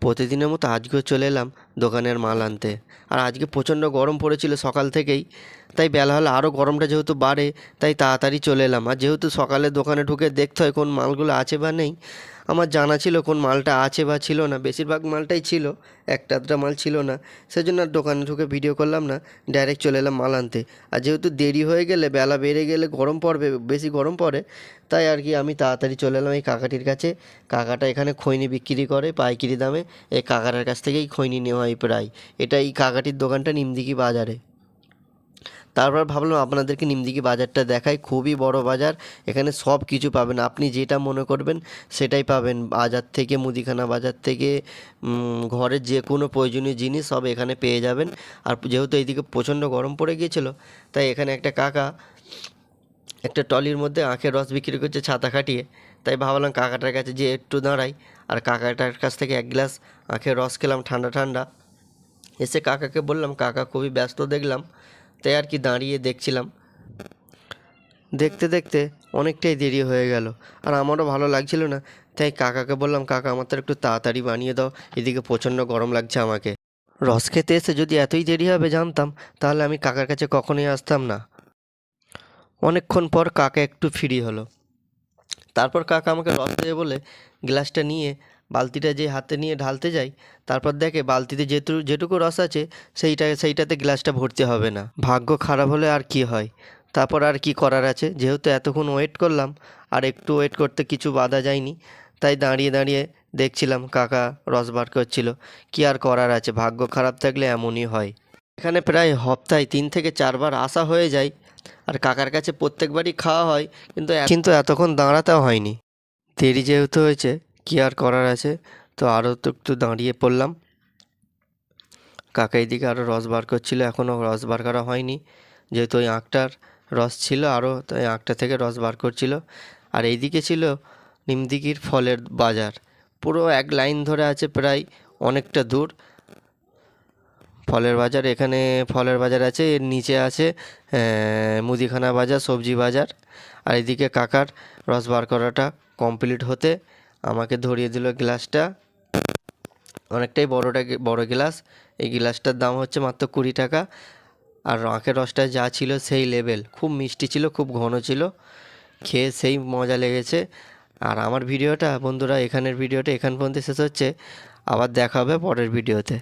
প্রতিদিনের মতো আজকেও চলে এলাম দোকানের মাল আনতে। আর আজকে প্রচণ্ড গরম পড়েছিল সকাল থেকেই, তাই বেলা হলে আরও গরমটা যেহেতু বাড়ে, তাই তাড়াতাড়ি চলে এলাম। আর যেহেতু সকালে দোকানে ঢুকে দেখতে হয় কোন মালগুলো আছে বা নেই, আমার জানা ছিল কোন মালটা আছে বা ছিল না। বেশিরভাগ মালটাই ছিল, একটা আধটা মাল ছিল না। সেজন্য আর দোকানে ঢুকে ভিডিও করলাম না, ডাইরেক্ট চলে এলাম মাল আনতে। আর যেহেতু দেরি হয়ে গেলে, বেলা বেড়ে গেলে গরম পড়বে, বেশি গরম পড়ে, তাই আর কি আমি তাড়াতাড়ি চলে এলাম এই কাকাটির কাছে। কাকাটা এখানে খৈনি বিক্রি করে পাইকারি দামে। এই কাকাটার কাছ থেকেই খৈনি নেওয়া হয় প্রায়। এটা এই কাকাটির দোকানটা নিমদিঘি বাজারে। তারপর ভাবলাম আপনাদেরকে নিমদিঘি বাজারটা দেখাই, খুবই বড় বাজার। এখানে সব কিছু পাবেন, আপনি যেটা মনে করবেন সেটাই পাবেন। বাজার থেকে, মুদিখানা বাজার থেকে ঘরের যে কোনো প্রয়োজনীয় জিনিস সব এখানে পেয়ে যাবেন। আর যেহেতু এইদিকে প্রচণ্ড গরম পড়ে গিয়েছিল, তাই এখানে একটা কাকা একটা টলির মধ্যে আখের রস বিক্রি করছে ছাতা খাটিয়ে। তাই ভাবলাম কাকাটার কাছে যে একটু দাঁড়াই, আর কাকাটার কাছ থেকে এক গ্লাস আখের রস খেলাম ঠান্ডা ঠান্ডা। এসে কাকাকে বললাম, কাকা খুবই ব্যস্ত দেখলাম, তাই আর কি দাঁড়িয়ে দেখছিলাম। দেখতে দেখতে অনেকটাই দেরি হয়ে গেল, আর আমারও ভালো লাগছিল না। তাই কাকাকে বললাম, কাকা আমার তো একটু তাড়াতাড়ি বানিয়ে দাও, এদিকে প্রচণ্ড গরম লাগছে আমাকে। রস খেতে এসে যদি এতই দেরি হবে জানতাম, তাহলে আমি কাকার কাছে কখনোই আসতাম না। অনেকক্ষণ পর কাকা একটু ফ্রি হলো। তারপর কাকা আমাকে রস দেবে বলে গ্লাসটা নিয়ে বালতিটা যে হাতে নিয়ে ঢালতে যাই, তারপর দেখে বালতিতে যেটুকু রস আছে সেইটাতে গ্লাসটা ভরতে হবে না। ভাগ্য খারাপ হলে আর কি হয়। তারপর আর কি করার আছে, যেহেতু এতক্ষণ ওয়েট করলাম, আর একটু ওয়েট করতে কিছু বাধা যায়নি। তাই দাঁড়িয়ে দাঁড়িয়ে দেখছিলাম কাকা রস বার করছিল। কি আর করার আছে, ভাগ্য খারাপ থাকলে এমনই হয়। এখানে প্রায় সপ্তাহে 3 থেকে 4 বার আসা হয়ে যায়। আর কাকার কাছে প্রত্যেকবারই খাওয়া হয়, কিন্তু এতক্ষণ দাঁড়াতেও হয়নি। দেরি যেহেতু হয়েছে, কি আর করার আছে। তো আরও তো একটু দাঁড়িয়ে পড়লাম। কাকা এদিকে আরও রস বার করছিল, এখনও রস বার করা হয়নি। যেহেতু ওই আখটার রস ছিল আরও, তাই আখটা থেকে রস বার করছিল। আর এইদিকে ছিল নিমদিঘির ফলের বাজার। পুরো এক লাইন ধরে আছে, প্রায় অনেকটা দূর ফলের বাজার। এখানে ফলের বাজার আছে, এর নিচে আছে মুদিখানা বাজার, সবজি বাজার। আর এদিকে কাকার রস বার করাটা কমপ্লিট হতে আমাকে ধরিয়ে দিল গ্লাসটা। অনেকটাই বড় গ্লাস। এই গ্লাসটার দাম হচ্ছে মাত্র 20 টাকা। আর আখের রসটা যা ছিল সেই লেভেল, খুব মিষ্টি ছিল, খুব ঘন ছিল, খেয়ে সেই মজা লেগেছে। আর আমার ভিডিওটা বন্ধুরা, এখানের ভিডিওটা এখান পর্যন্ত শেষ হচ্ছে। আবার দেখা হবে পরের ভিডিওতে।